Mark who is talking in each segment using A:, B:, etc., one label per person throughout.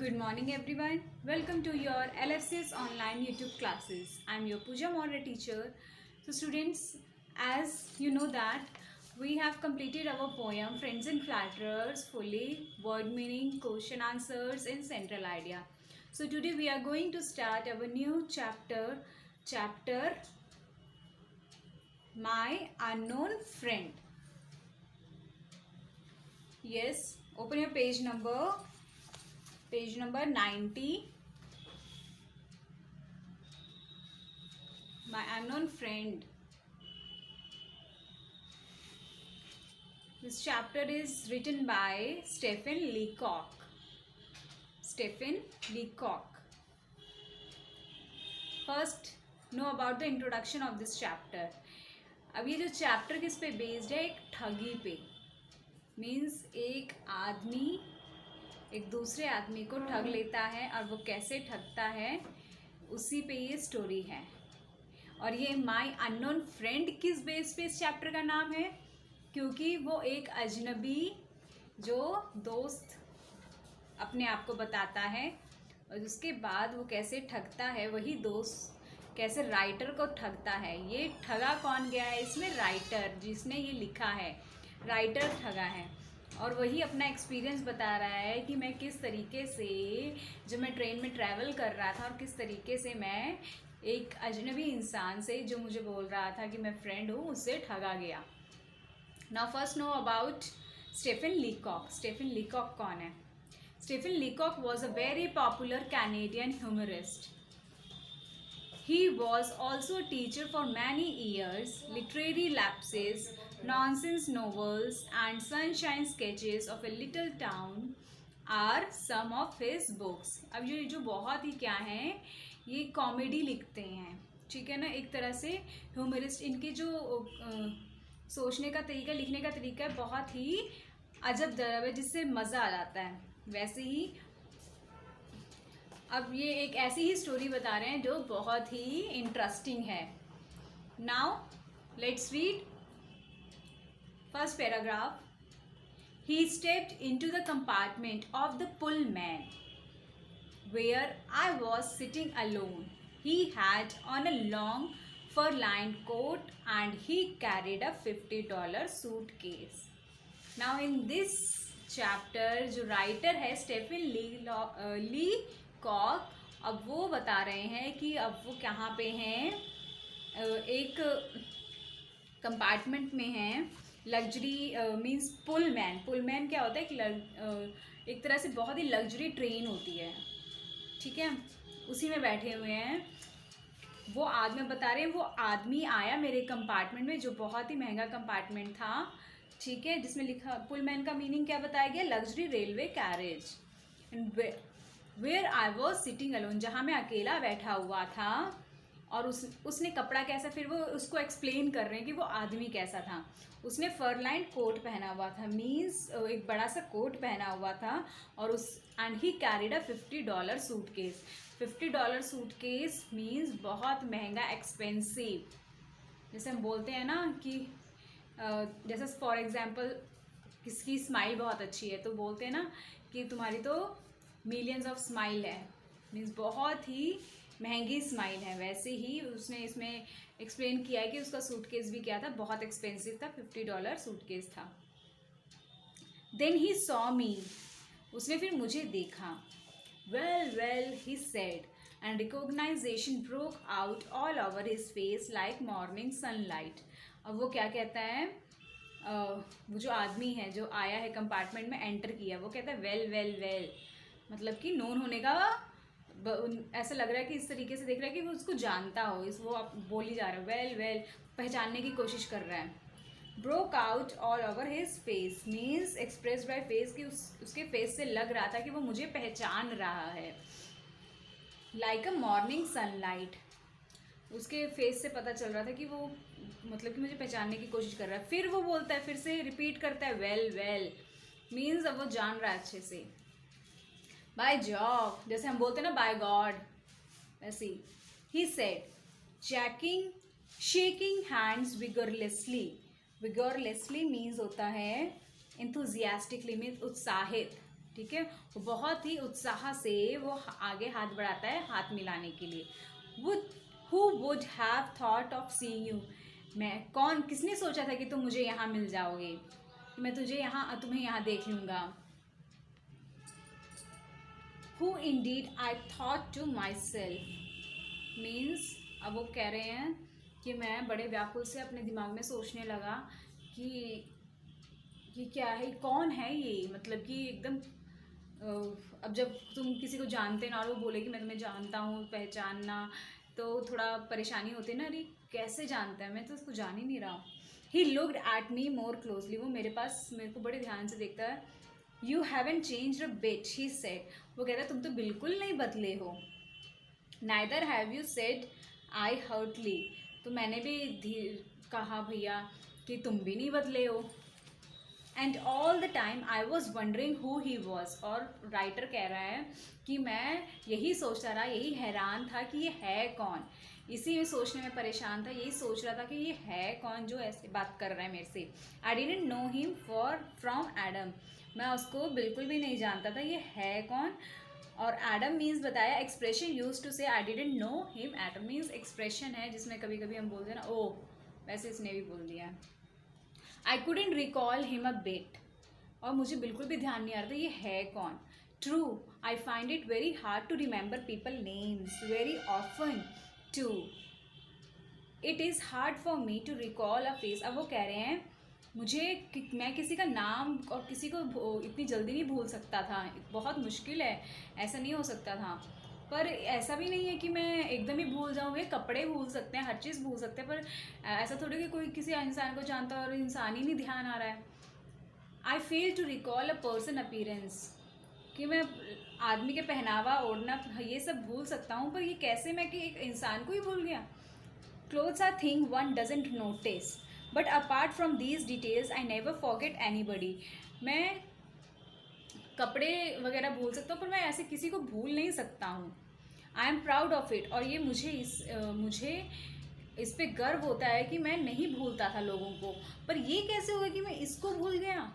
A: Good morning, everyone. Welcome to your LFCS online YouTube classes. I'm your Puja Moira teacher. So, students, as you know that we have completed our poem Friends and Flatterers fully, word meaning, question answers, and central idea. So, today we are going to start our new chapter My Unknown Friend. Yes, open your page number 90. My unknown friend. This chapter is written by Stephen Leacock. First, know about the introduction of this chapter. अब ये जो chapter किस पे based है? एक ठगी पे. Means एक आदमी एक दूसरे आदमी को ठग लेता है और वो कैसे ठगता है उसी पे ये स्टोरी है. और ये माई अननोन फ्रेंड किस बेस पे इस चैप्टर का नाम है? क्योंकि वो एक अजनबी जो दोस्त अपने आप को बताता है और उसके बाद वो कैसे ठगता है, वही दोस्त कैसे राइटर को ठगता है. ये ठगा कौन गया है इसमें? राइटर, जिसने ये लिखा है, राइटर ठगा है. और वही अपना एक्सपीरियंस बता रहा है कि मैं किस तरीके से जब मैं ट्रेन में ट्रैवल कर रहा था और किस तरीके से मैं एक अजनबी इंसान से जो मुझे बोल रहा था कि मैं फ्रेंड हूँ उससे ठगा गया. Now first know about Stephen Leacock. Stephen Leacock कौन है? Stephen Leacock was a very popular Canadian humorist. He was also a teacher for many years. Literary lapses, nonsense novels, and sunshine sketches of a little town are some of his books. अब ये जो बहुत ही क्या हैं, ये comedy लिखते हैं, ठीक है ना. एक तरह से ह्यूमरिस्ट. इनके जो सोचने का तरीका, लिखने का तरीका बहुत ही अजब दरअब है, जिससे मज़ा आ जाता है. वैसे ही अब ये एक ऐसी ही स्टोरी बता रहे हैं जो बहुत ही इंटरेस्टिंग है. Now let's read first paragraph. He stepped into the compartment of the Pullman where I was sitting alone. He had on a long fur-lined coat and he carried a $50 suitcase. Now in this chapter जो writer है Stephen ली Kock, अब वो बता रहे हैं कि अब वो कहाँ पे हैं. एक कंपार्टमेंट में हैं. लग्जरी मीन्स पुलमैन क्या होता है? एक तरह से बहुत ही लग्जरी ट्रेन होती है, ठीक है, उसी में बैठे हुए हैं. वो आदमी बता रहे हैं, वो आदमी आया मेरे कंपार्टमेंट में जो बहुत ही महंगा कंपार्टमेंट था, ठीक है, जिसमें लिखा पुलमैन का मीनिंग क्या बताया गया? Luxury railway carriage. And where I was sitting alone, जहाँ मैं अकेला बैठा हुआ था. और उसने कपड़ा कैसा, फिर वो उसको एक्सप्लेन कर रहे हैं कि वो आदमी कैसा था. उसने फर लाइन कोट पहना हुआ था, मीन्स एक बड़ा सा कोट पहना हुआ था. और and he carried a $50 suitcase. $50 suitcase means बहुत महंगा, एक्सपेंसिव. जैसे हम बोलते हैं ना कि जैसे फॉर एग्जांपल किसकी स्माइल बहुत अच्छी है तो बोलते हैं ना कि तुम्हारी तो मिलियंस ऑफ स्माइल है, मीन्स बहुत ही महंगी स्माइल है. वैसे ही उसने इसमें एक्सप्लेन किया है कि उसका सूटकेस भी क्या था? बहुत एक्सपेंसिव था, $50 सूटकेस था. देन ही सॉ मी, उसने फिर मुझे देखा. Well, he said, and recognition broke out all over his face like morning sunlight. अब वो क्या कहता है? वो जो आदमी है जो आया है कंपार्टमेंट में, एंटर किया, वो कहता है वेल, मतलब कि नोन होने का ऐसा लग रहा है कि इस तरीके से देख रहा है कि वो उसको जानता हो. वो आप बोली जा रहा है वेल, पहचानने की कोशिश कर रहा है. Broke out all over his face means express by face, कि उसके फेस से लग रहा था कि वो मुझे पहचान रहा है. लाइक अ मॉर्निंग सनलाइट, उसके फेस से पता चल रहा था कि वो मतलब कि मुझे पहचानने की कोशिश कर रहा है. फिर वो बोलता है, फिर से रिपीट करता है वेल मीन्स अब वो जान रहा है अच्छे से. बाय जॉब, जैसे हम बोलते हैं ना बाय गॉड, ऐसे ही said, shaking hands vigorously means होता है इंथुजियास्टिकली, मीन्स उत्साहित. ठीक है, वो बहुत ही उत्साह से वो आगे हाथ बढ़ाता है हाथ मिलाने के लिए। Who would have thought of seeing you? किसने सोचा था कि तुम मुझे यहाँ मिल जाओगे, मैं तुम्हें यहाँ देख लूँगा। Who indeed I thought to myself means, अब वो कह रहे हैं कि मैं बड़े व्याकुल से अपने दिमाग में सोचने लगा कि क्या है, कौन है ये, मतलब कि एकदम अब जब तुम किसी को जानते ना और वो बोले कि मैं तुम्हें जानता हूँ, पहचानना तो थोड़ा परेशानी होती है ना, अरे कैसे जानता है, मैं तो उसको जान ही नहीं रहा हूँ। He looked at me more closely, वो मेरे को बड़े ध्यान से देखता है। You haven't changed a bit, he said, वो कहता है तुम तो बिल्कुल नहीं बदले हो। Neither have you said I heartily, तो मैंने भी कहा भैया कि तुम भी नहीं बदले हो। And all the time I was wondering who he was, और राइटर कह रहा है कि मैं यही सोचता रहा, यही हैरान था कि ये है कौन, इसी में सोचने में परेशान था, यही सोच रहा था कि ये है कौन जो ऐसे बात कर रहा है मेरे से। I didn't know him from Adam, मैं उसको बिल्कुल भी नहीं जानता था, ये है कौन। और एडम मीन्स बताया एक्सप्रेशन यूज टू से I didn't know him, Adam means expression है जिसमें कभी कभी हम बोलते हैं ना ओ, वैसे इसने भी बोल दिया। आई couldn't recall him a bit, और मुझे बिल्कुल भी ध्यान नहीं आ रहा था ये है कौन। True, I find it very hard to remember people names very often too, it is hard for me to recall a face. अब वो कह रहे हैं मैं किसी का नाम और किसी को इतनी जल्दी नहीं भूल सकता था, बहुत मुश्किल है, ऐसा नहीं हो सकता था। पर ऐसा भी नहीं है कि मैं एकदम ही भूल जाऊँ, ये कपड़े भूल सकते हैं, हर चीज़ भूल सकते हैं, पर ऐसा थोड़ी कि कोई किसी इंसान को जानता और इंसान ही नहीं ध्यान आ रहा है। I fail to recall a person appearance, कि मैं आदमी के पहनावा ओढ़ना ये सब भूल सकता हूँ, पर ये कैसे मैं कि एक इंसान को ही भूल गया। Clothes are thing one doesn't notice, but apart from these details I never forget anybody. मैं कपड़े वगैरह भूल सकता हूँ, पर मैं ऐसे किसी को भूल नहीं सकता हूँ। I am proud of it, और ये मुझे इस पे गर्व होता है कि मैं नहीं भूलता था लोगों को, पर ये कैसे हुआ कि मैं इसको भूल गया।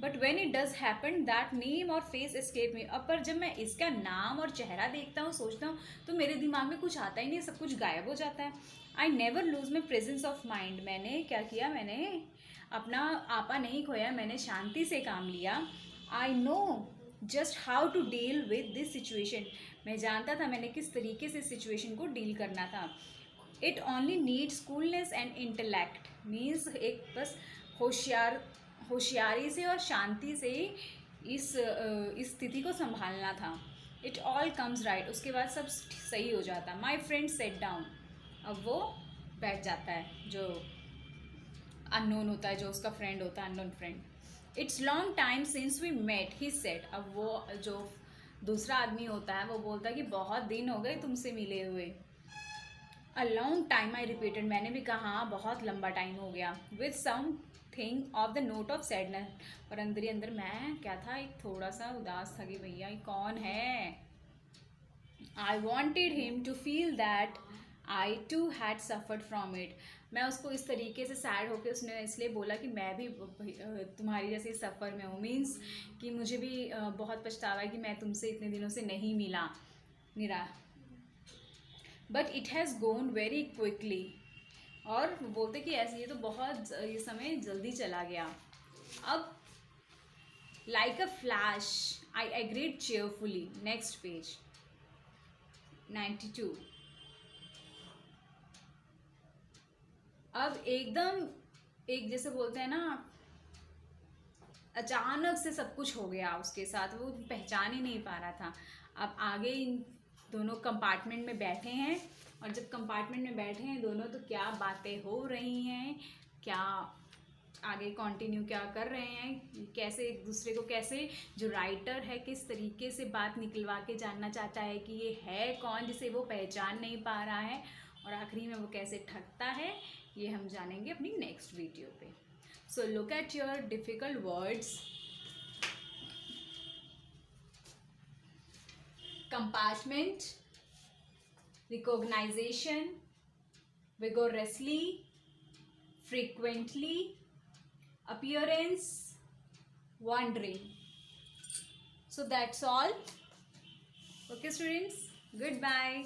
A: But when it does happen that name और फेस एस्केप मी, अब पर जब मैं इसका नाम और चेहरा देखता हूँ, सोचता हूँ, तो मेरे दिमाग में कुछ आता ही नहीं, सब कुछ गायब हो जाता है। I never lose my presence of mind, मैंने क्या किया, मैंने अपना आपा नहीं खोया, मैंने शांति से काम लिया। I know just how to deal with this situation, मैं जानता था मैंने किस तरीके से सिचुएशन को डील करना था। It only needs coolness and intellect, means एक बस होशियारी से और शांति से इस स्थिति को संभालना था। इट ऑल कम्स राइट, उसके बाद सब सही हो जाता। माई फ्रेंड सेट डाउन, अब वो बैठ जाता है जो अननोन होता है, जो उसका फ्रेंड होता है, unknown friend. It's long time since we met, he said, अब वो जो दूसरा आदमी होता है वो बोलता है कि बहुत दिन हो गए तुमसे मिले हुए। A long time, I repeated, मैंने भी कहा हाँ बहुत लंबा टाइम हो गया। With something of the note of sadness, और अंदर ही अंदर मैं क्या था, एक थोड़ा सा उदास था कि भैया ये कौन है। I wanted him to feel that I too had suffered from it, मैं उसको इस तरीके से सैड होकर, उसने इसलिए बोला कि मैं भी तुम्हारी जैसे सफ़र में हूँ, मीन्स कि मुझे भी बहुत पछतावा है कि मैं तुमसे इतने दिनों से नहीं मिला। But it has gone very quickly, और बोलते कि ऐसे ये तो बहुत ये समय जल्दी चला गया। अब like a flash I agreed cheerfully, next page 92। अब एकदम एक जैसे बोलते हैं ना, अचानक से सब कुछ हो गया उसके साथ, वो पहचान ही नहीं पा रहा था। अब आगे इन दोनों कंपार्टमेंट में बैठे हैं, और जब कंपार्टमेंट में बैठे हैं दोनों, तो क्या बातें हो रही हैं, क्या आगे कंटिन्यू क्या कर रहे हैं, कैसे एक दूसरे को, कैसे जो राइटर है किस तरीके से बात निकलवा के जानना चाहता है कि ये है कौन जिसे वो पहचान नहीं पा रहा है, और आखिरी में वो कैसे ठगता है, ये हम जानेंगे अपनी नेक्स्ट वीडियो पे। So look at your difficult words. Compartment, recognisation, vigorously, frequently, appearance, wandering. So that's all. Okay students, goodbye.